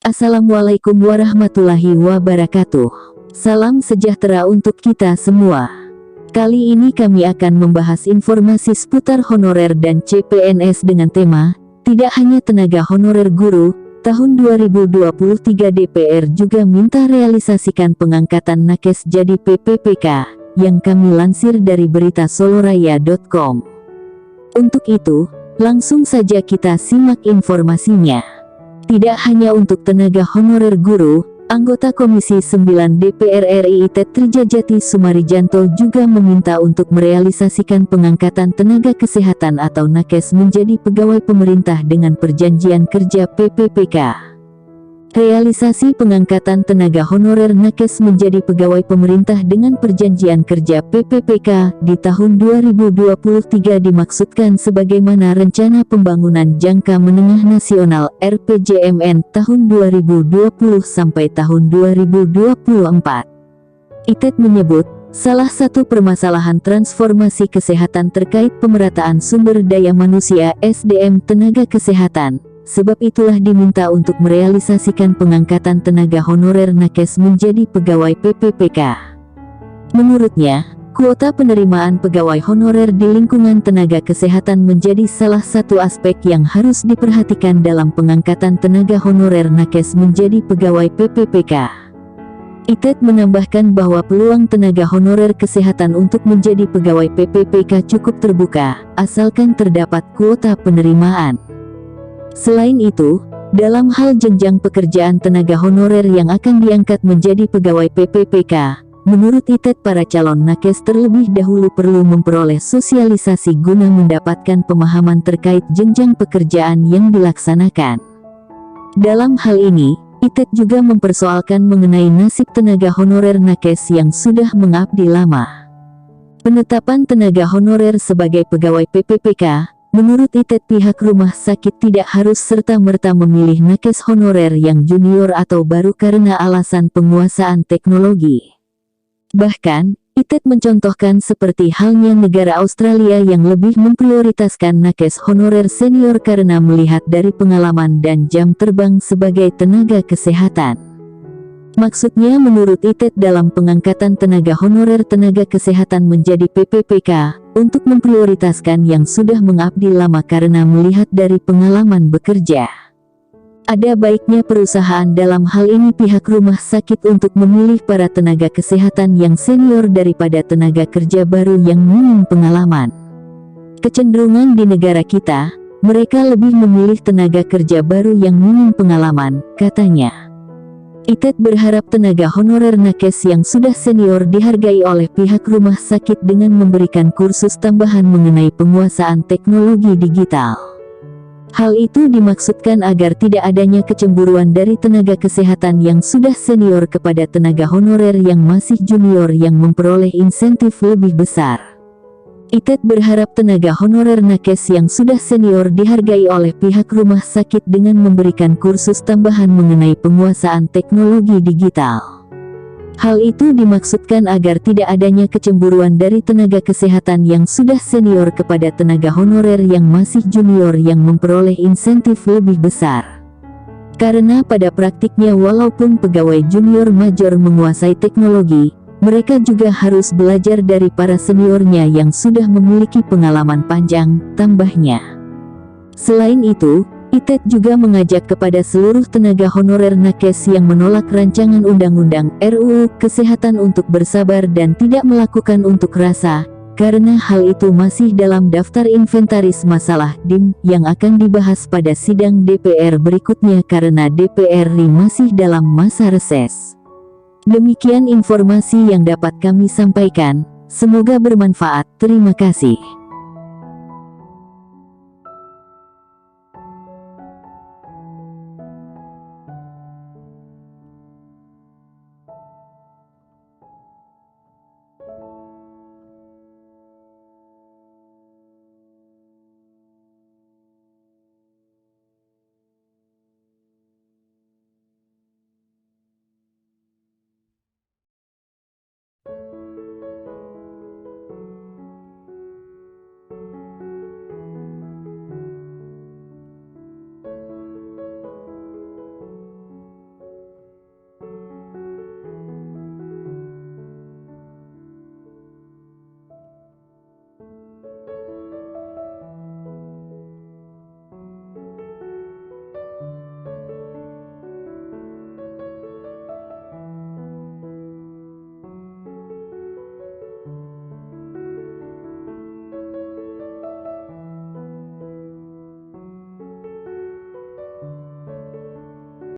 Assalamualaikum warahmatullahi wabarakatuh. Salam sejahtera untuk kita semua. Kali ini kami akan membahas informasi seputar honorer dan CPNS dengan tema, tidak hanya tenaga honorer guru, tahun 2023 DPR juga minta realisasikan pengangkatan nakes jadi PPPK, yang kami lansir dari berita soloraya.com. Untuk itu, langsung saja kita simak informasinya. Tidak hanya untuk tenaga honorer guru, anggota Komisi 9 DPR RI Itet Trijajati Sumarijanto juga meminta untuk merealisasikan pengangkatan tenaga kesehatan atau nakes menjadi pegawai pemerintah dengan perjanjian kerja PPPK. Realisasi pengangkatan tenaga honorer nakes menjadi pegawai pemerintah dengan perjanjian kerja PPPK di tahun 2023 dimaksudkan sebagaimana Rencana Pembangunan Jangka Menengah Nasional (RPJMN) tahun 2020 sampai tahun 2024. Itet menyebut, salah satu permasalahan transformasi kesehatan terkait pemerataan sumber daya manusia (SDM) tenaga kesehatan. Sebab itulah diminta untuk merealisasikan pengangkatan tenaga honorer nakes menjadi pegawai PPPK. Menurutnya, kuota penerimaan pegawai honorer di lingkungan tenaga kesehatan menjadi salah satu aspek yang harus diperhatikan dalam pengangkatan tenaga honorer nakes menjadi pegawai PPPK. Itet menambahkan bahwa peluang tenaga honorer kesehatan untuk menjadi pegawai PPPK cukup terbuka, asalkan terdapat kuota penerimaan. Selain itu, dalam hal jenjang pekerjaan tenaga honorer yang akan diangkat menjadi pegawai PPPK, menurut Itet para calon nakes terlebih dahulu perlu memperoleh sosialisasi guna mendapatkan pemahaman terkait jenjang pekerjaan yang dilaksanakan. Dalam hal ini, Itet juga mempersoalkan mengenai nasib tenaga honorer nakes yang sudah mengabdi lama. Penetapan tenaga honorer sebagai pegawai PPPK, menurut Itet pihak rumah sakit tidak harus serta-merta memilih nakes honorer yang junior atau baru karena alasan penguasaan teknologi. Bahkan, Itet mencontohkan seperti halnya negara Australia yang lebih memprioritaskan nakes honorer senior karena melihat dari pengalaman dan jam terbang sebagai tenaga kesehatan. Maksudnya menurut Itet dalam pengangkatan tenaga honorer tenaga kesehatan menjadi PPPK, untuk memprioritaskan yang sudah mengabdi lama karena melihat dari pengalaman bekerja. Ada baiknya perusahaan dalam hal ini pihak rumah sakit untuk memilih para tenaga kesehatan yang senior daripada tenaga kerja baru yang minim pengalaman. Kecenderungan di negara kita, mereka lebih memilih tenaga kerja baru yang minim pengalaman, katanya. Itet berharap tenaga honorer nakes yang sudah senior dihargai oleh pihak rumah sakit dengan memberikan kursus tambahan mengenai penguasaan teknologi digital. Hal itu dimaksudkan agar tidak adanya kecemburuan dari tenaga kesehatan yang sudah senior kepada tenaga honorer yang masih junior yang memperoleh insentif lebih besar. Itet berharap tenaga honorer nakes yang sudah senior dihargai oleh pihak rumah sakit dengan memberikan kursus tambahan mengenai penguasaan teknologi digital. Hal itu dimaksudkan agar tidak adanya kecemburuan dari tenaga kesehatan yang sudah senior kepada tenaga honorer yang masih junior yang memperoleh insentif lebih besar. Karena pada praktiknya walaupun pegawai junior major menguasai teknologi, mereka juga harus belajar dari para seniornya yang sudah memiliki pengalaman panjang, tambahnya. Selain itu, Itet juga mengajak kepada seluruh tenaga honorer nakes yang menolak rancangan undang-undang RUU Kesehatan untuk bersabar dan tidak melakukan unjuk rasa, karena hal itu masih dalam daftar inventaris masalah DIM yang akan dibahas pada sidang DPR berikutnya karena DPR RI masih dalam masa reses. Demikian informasi yang dapat kami sampaikan, semoga bermanfaat. Terima kasih.